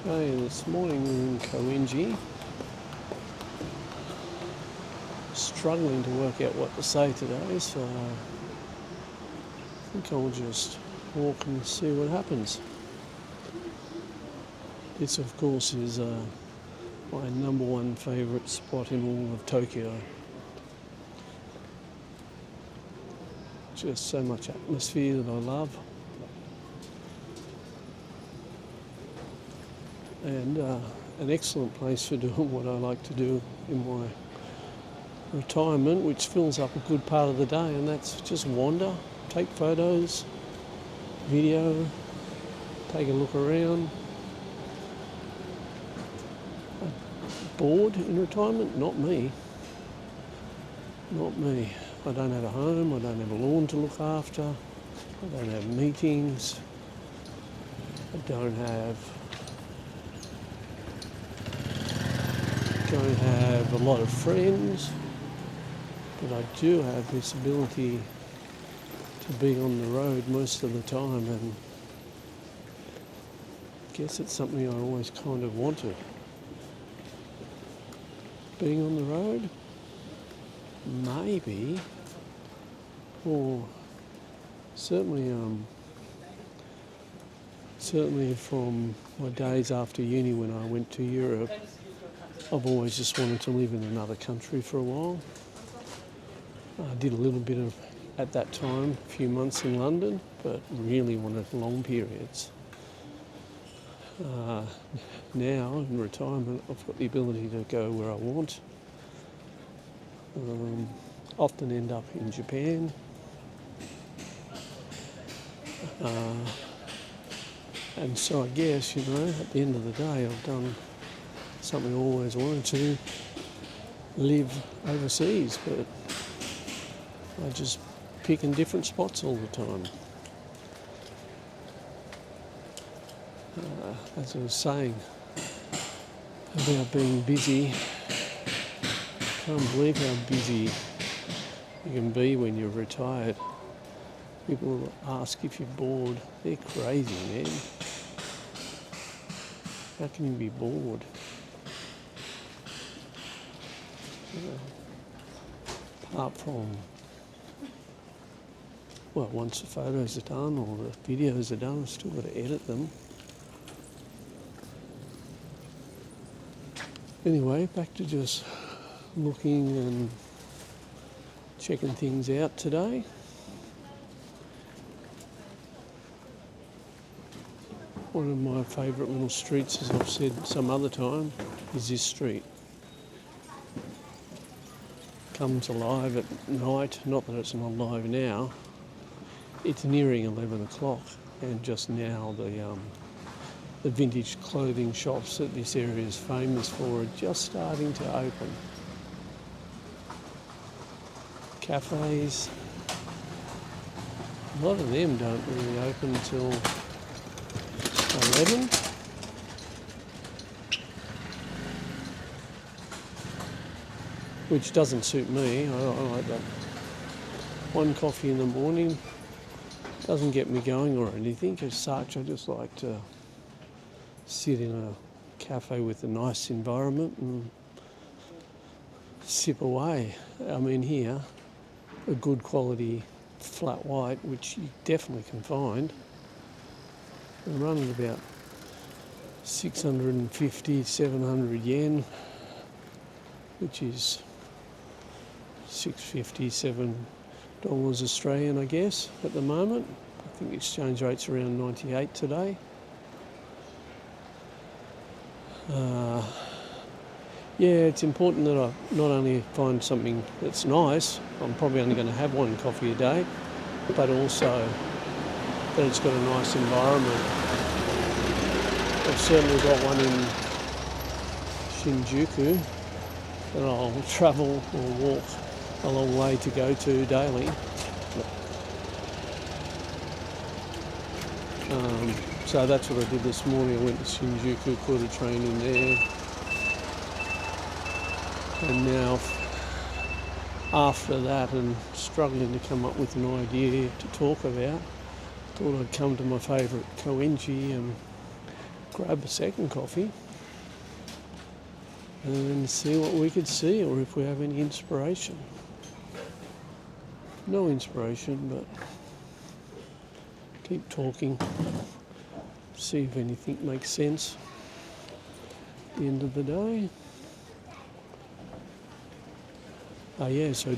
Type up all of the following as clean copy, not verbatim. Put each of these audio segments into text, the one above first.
Okay, this morning we're in Koenji. Struggling to work out what to say today, so I think I'll just walk and see what happens. This, of course, is my number one favourite spot in all of Tokyo. Just so much atmosphere that I love. And an excellent place for doing what I like to do in my retirement, which fills up a good part of the day, and that's just wander, take photos, video, take a look around. Bored in retirement? Not me. Not me. I don't have a home, I don't have a lawn to look after, I don't have meetings, I don't have a lot of friends, but I do have this ability to be on the road most of the time, and I guess it's something I always kind of wanted. Being on the road, maybe, or certainly from my days after uni when I went to Europe, I've always just wanted to live in another country for a while. I did a little bit of, at that time, a few months in London, but really wanted long periods. Now, in retirement, I've got the ability to go where I want. Often end up in Japan. And so I guess, at the end of the day, I've done something I always wanted to, live overseas, but I just pick in different spots all the time. As I was saying about being busy, I can't believe how busy you can be when you're retired. People ask if you're bored. They're crazy, man. How can you be bored? Apart from, once the photos are done or the videos are done, I've still got to edit them. Anyway, back to just looking and checking things out today. One of my favourite little streets, as I've said some other time, is this street. Comes alive at night, not that it's not alive now. It's nearing 11 o'clock, and just now the vintage clothing shops that this area is famous for are just starting to open. Cafes, a lot of them don't really open until 11. Which doesn't suit me. I like that. One coffee in the morning doesn't get me going or anything as such. I just like to sit in a cafe with a nice environment and sip away. I mean, here, a good quality flat white, which you definitely can find, I'm running about 650, 700 yen, which is $6.57 Australian, I guess, at the moment. I think the exchange rate's around 98 today. It's important that I not only find something that's nice, I'm probably only going to have one coffee a day, but also that it's got a nice environment. I've certainly got one in Shinjuku that I'll travel or walk a long way to go to daily. So that's what I did this morning. I went to Shinjuku, caught a train in there. And now, after that, and struggling to come up with an idea to talk about, thought I'd come to my favourite Koenji and grab a second coffee and see what we could see, or if we have any inspiration. No inspiration, but keep talking, see if anything makes sense at the end of the day. Oh yeah, so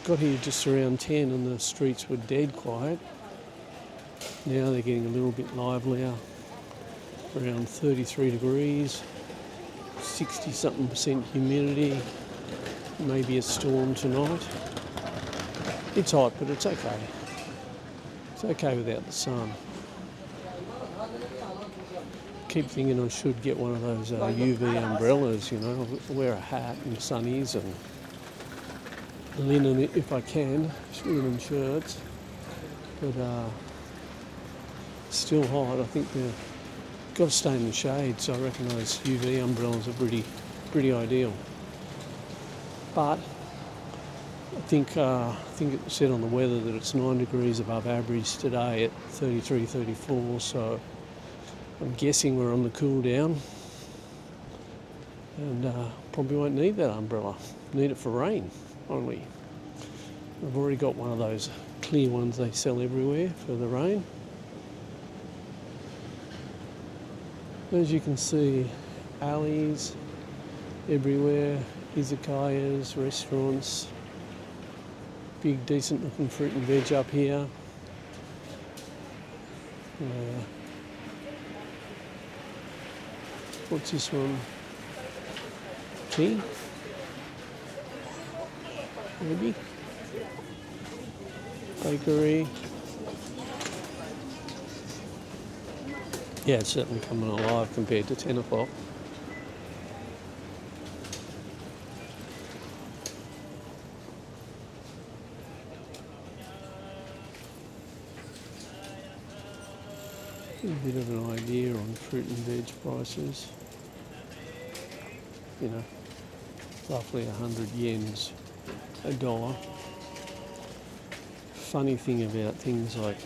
got here just around 10 and the streets were dead quiet. Now they're getting a little bit livelier, around 33 degrees, 60-something% humidity, maybe a storm tonight. It's hot, but it's okay. It's okay without the sun. Keep thinking I should get one of those UV umbrellas, you know, wear a hat and sunnies and linen if I can, linen shirts. But still hot. I think they've got to stay in the shade, so I reckon those UV umbrellas are pretty ideal. But I think it said on the weather that it's 9 degrees above average today at 33, 34, so I'm guessing we're on the cool down, and probably won't need that umbrella. Need it for rain only. I've already got one of those clear ones they sell everywhere for the rain. As you can see, alleys everywhere, izakayas, restaurants, big decent looking fruit and veg up here. What's this one? Tea? Maybe? Bakery. Yeah, it's certainly coming alive compared to 10 o'clock. A bit of an idea on fruit and veg prices. You know, roughly 100 yens a dollar. Funny thing about things like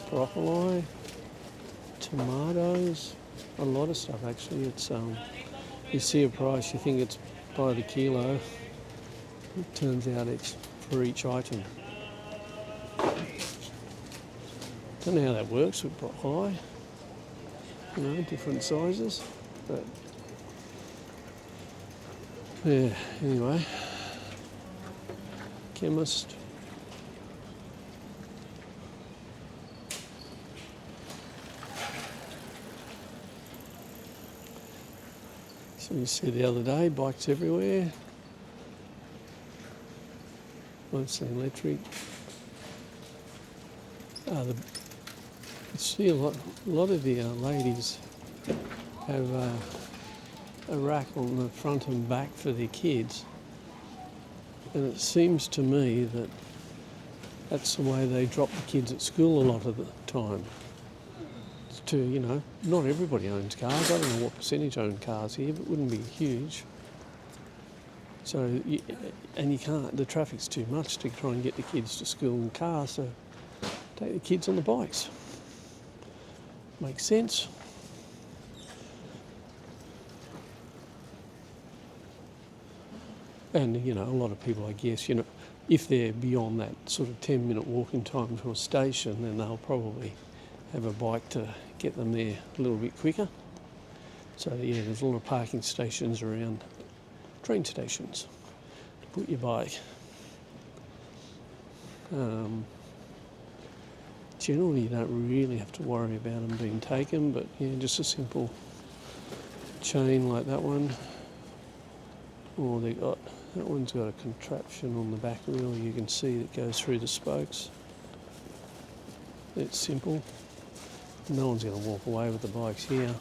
broccoli, tomatoes, a lot of stuff actually, it's you see a price, you think it's by the kilo, it turns out it's for each item. Don't know how that works with broccoli, you know, different sizes, but yeah, anyway, chemist. So you see the other day, bikes everywhere, mostly electric. You see a lot of the ladies have a rack on the front and back for their kids, and it seems to me that that's the way they drop the kids at school a lot of the time. To, you know, not everybody owns cars. I don't know what percentage own cars here, but it wouldn't be huge. So, and you can't, the traffic's too much to try and get the kids to school in cars, so take the kids on the bikes. Makes sense. And, you know, a lot of people, I guess, you know, if they're beyond that sort of 10-minute walking time to a station, then they'll probably have a bike to get them there a little bit quicker. So yeah, there's a lot of parking stations around train stations to put your bike. Generally, you don't really have to worry about them being taken, but yeah, just a simple chain like that one. Or that one's got a contraption on the back wheel you can see that goes through the spokes. It's simple. No one's going to walk away with the bikes here.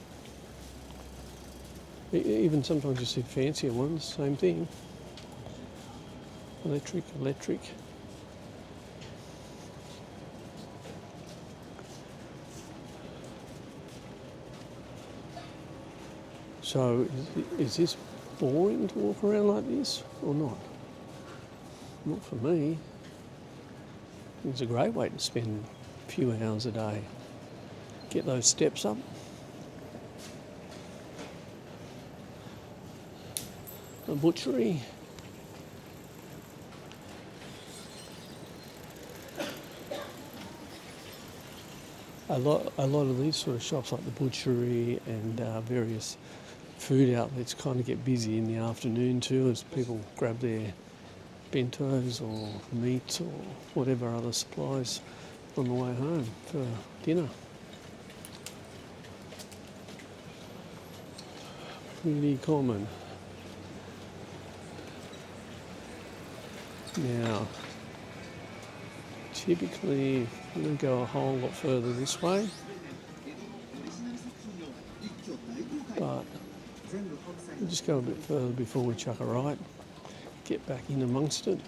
Even sometimes you see fancier ones, same thing. Electric. So is this boring to walk around like this or not? Not for me. It's a great way to spend a few hours a day. Get those steps up. a butchery. A lot of these sort of shops, like the butchery and various food outlets, kind of get busy in the afternoon too, as people grab their bentos or meats or whatever other supplies on the way home for dinner. Pretty common. Now, typically, I'm going to go a whole lot further this way, but we'll just go a bit further before we chuck a right, get back in amongst it.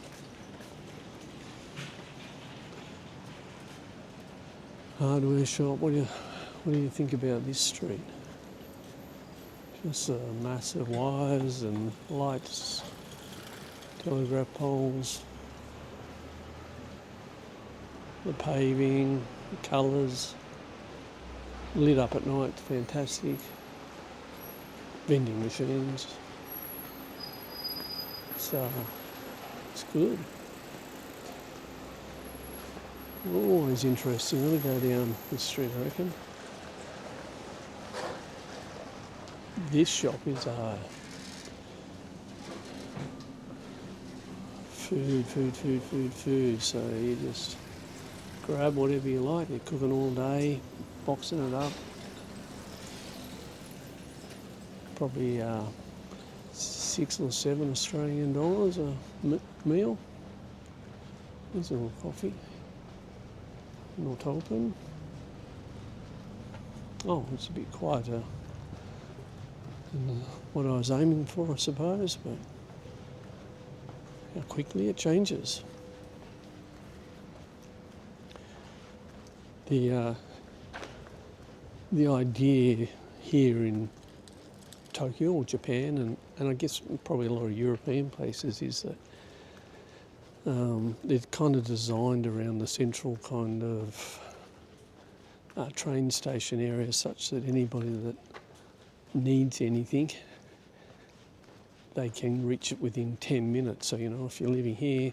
Hardware shop, what do you think about this street? Just massive wires and lights, telegraph poles, the paving, the colours, lit up at night, fantastic. Vending machines, so it's good. Always interesting. Let me go down this street, I reckon. This shop is food. So you just grab whatever you like. You're cooking all day, boxing it up. Probably 6 or 7 Australian dollars a meal. There's a little coffee. Not open. Oh, it's a bit quieter than what I was aiming for, I suppose, but how quickly it changes. The idea here in Tokyo or Japan, and I guess probably a lot of European places, is that they're kind of designed around the central kind of train station area, such that anybody that needs anything, they can reach it within 10 minutes. So, if you're living here,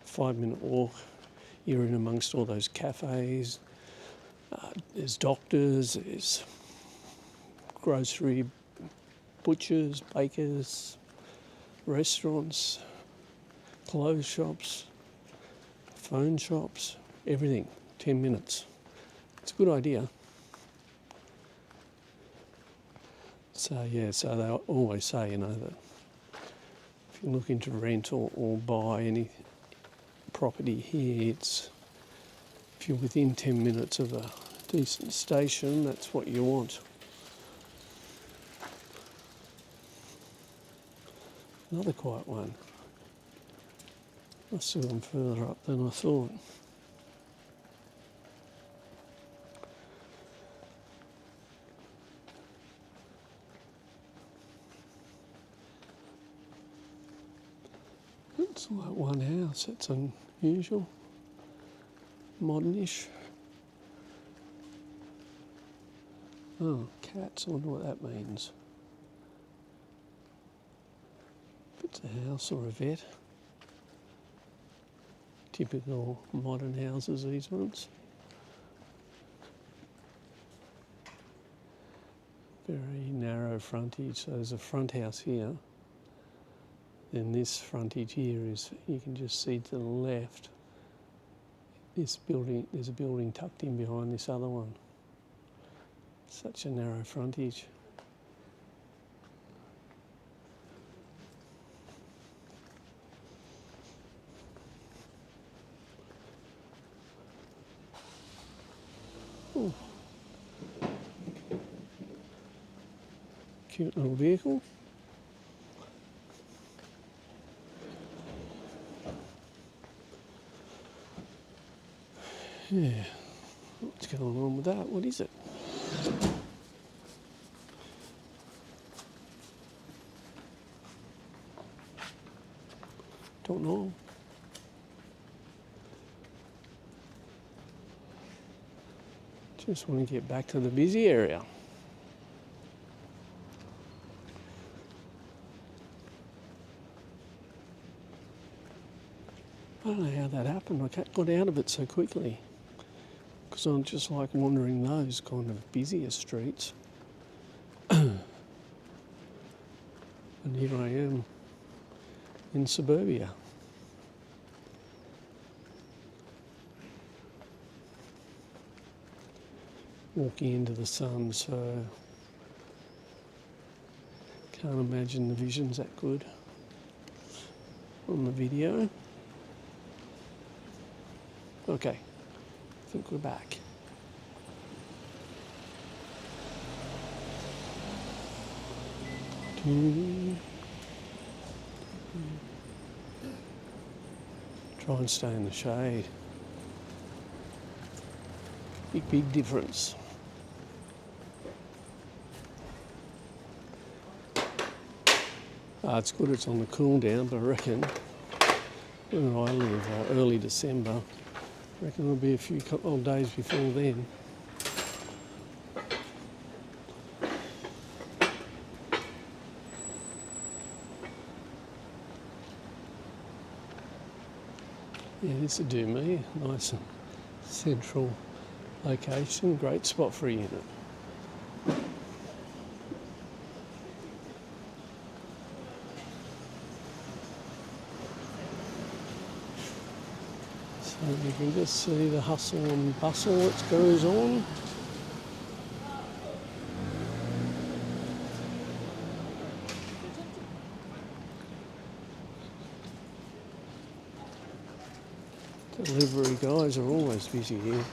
5-minute walk, you're in amongst all those cafes, there's doctors, there's grocery, butchers, bakers, restaurants, clothes shops, phone shops, everything, 10 minutes. It's a good idea. So they always say, that if you're looking to rent or buy any property here, if you're within 10 minutes of a decent station, that's what you want. Another quiet one. Must have gone further up than I thought. It's like one house. It's unusual, modernish. Oh, cats. I wonder what that means. If it's a house or a vet. Typical modern houses, these ones. Very narrow frontage. So there's a front house here. Then this frontage here is, you can just see to the left, this building, there's a building tucked in behind this other one. Such a narrow frontage. Ooh. Cute little vehicle. Yeah, what's going on with that? What is it? Don't know. Just want to get back to the busy area. I don't know how that happened. I got out of it so quickly because I'm just like wandering those kind of busier streets. And here I am in suburbia. Walking into the sun, so can't imagine the vision's that good on the video. Okay, I think we're back. Try and stay in the shade. Big difference. It's good it's on the cool down, but I reckon where I live, early December, I reckon there'll be a few couple of days before then. Yeah, this would do me. Nice and central location, great spot for a unit. So you can just see the hustle and bustle that goes on. Delivery guys are always busy here.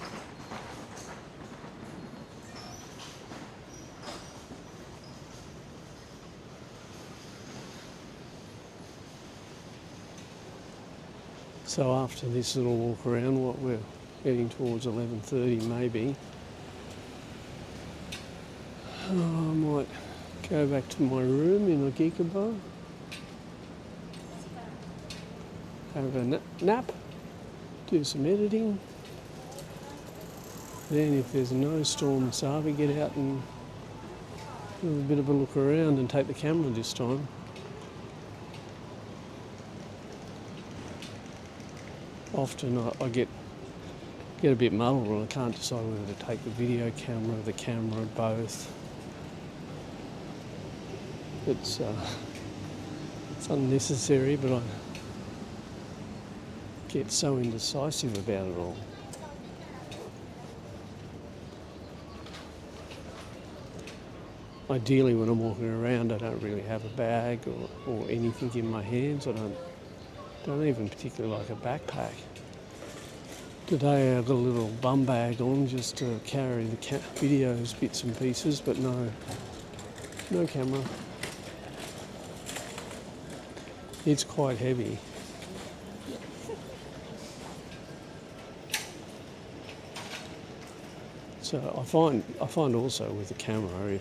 So after this little walk around, what we're heading towards 11:30 maybe, I might go back to my room in Agikaba, have a nap, do some editing. Then if there's no storm Savi, get out and have a bit of a look around and take the camera this time. Often I get a bit muddled and I can't decide whether to take the video camera, the camera, both. It's unnecessary, but I get so indecisive about it all. Ideally, when I'm walking around, I don't really have a bag or anything in my hands. I don't even particularly like a backpack. Today I've got a little bum bag on just to carry the videos, bits and pieces, but no camera. It's quite heavy. So I find also with the camera,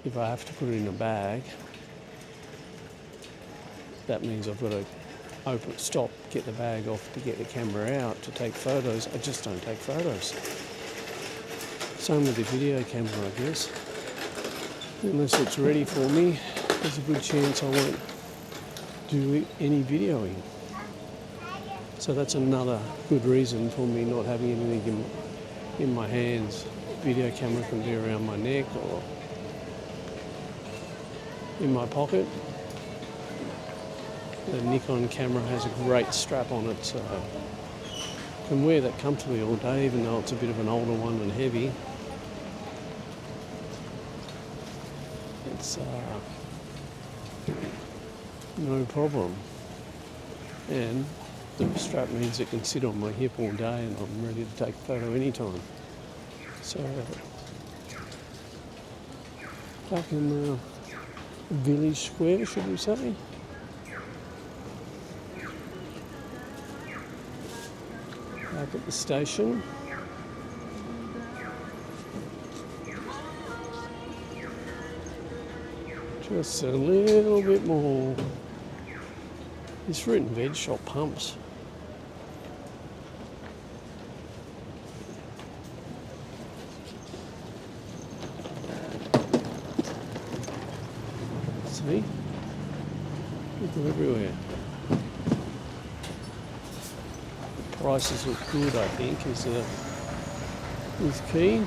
if I have to put it in a bag, that means I've got to stop, get the bag off to get the camera out to take photos. I just don't take photos. Same with the video camera, I guess. Unless it's ready for me, there's a good chance I won't do any videoing. So that's another good reason for me not having anything in my hands. Video camera can be around my neck or in my pocket. The Nikon camera has a great strap on it, so I can wear that comfortably all day, even though it's a bit of an older one and heavy. It's no problem. And the strap means it can sit on my hip all day and I'm ready to take a photo anytime. So back in the village square, should we say? Back at the station. Just a little bit more. This fruit and veg shop pumps. See? People everywhere. prices look good, I think, is key.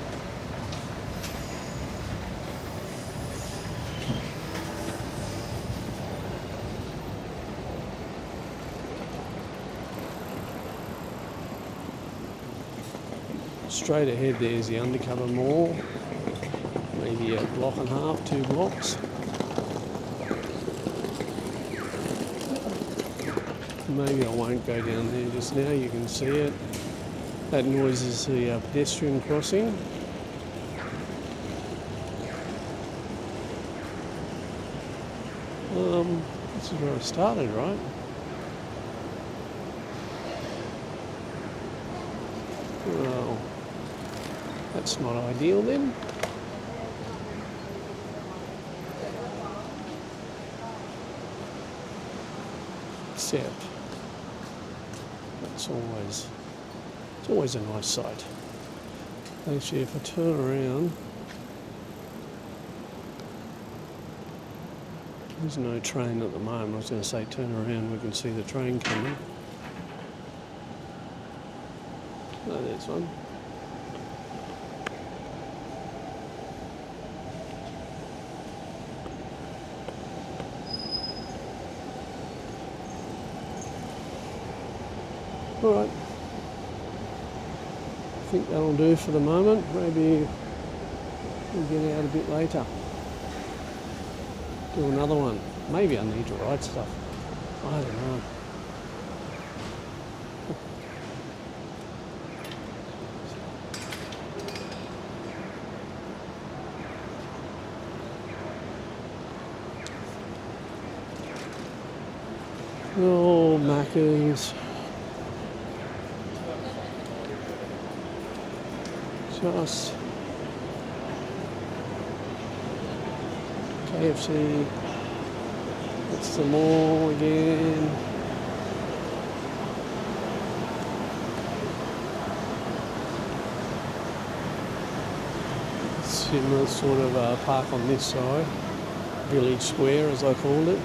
Straight ahead there's the undercover mall, maybe a block and a half, 2 blocks. Maybe I won't go down there just now, you can see it. That noise is the pedestrian crossing. This is where I started, right? Well, that's not ideal then. Except it's always a nice sight. Actually, if I turn around, there's no train at the moment. I was going to say turn around, we can see the train coming. Oh, there's one. All right. I think that'll do for the moment. Maybe we'll get out a bit later. Do another one. Maybe I need to write stuff. I don't know. Oh, Macca's. Just KFC. It's the mall again. Similar sort of park on this side, Village Square as I called it.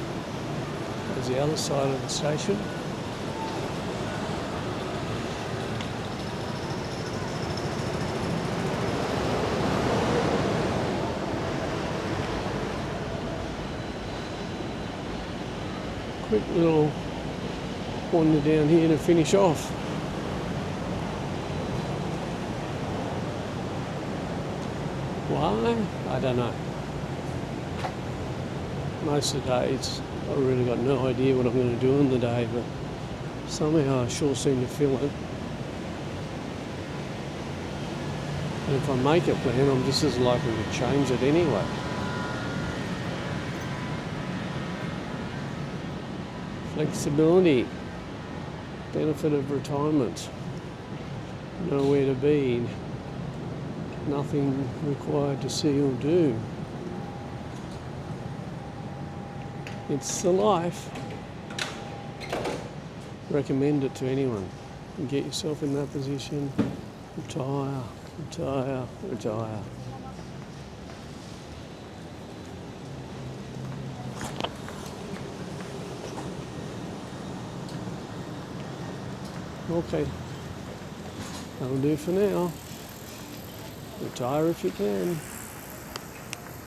There's the other side of the station. Quick little wander down here to finish off. Why? I don't know. Most of the days I've really got no idea what I'm going to do in the day, but somehow I sure seem to feel it. And if I make a plan, I'm just as likely to change it anyway. Flexibility, benefit of retirement, nowhere to be, nothing required to see or do. It's the life. Recommend it to anyone. You get yourself in that position, retire, retire, retire. Okay, that'll do for now. Retire if you can.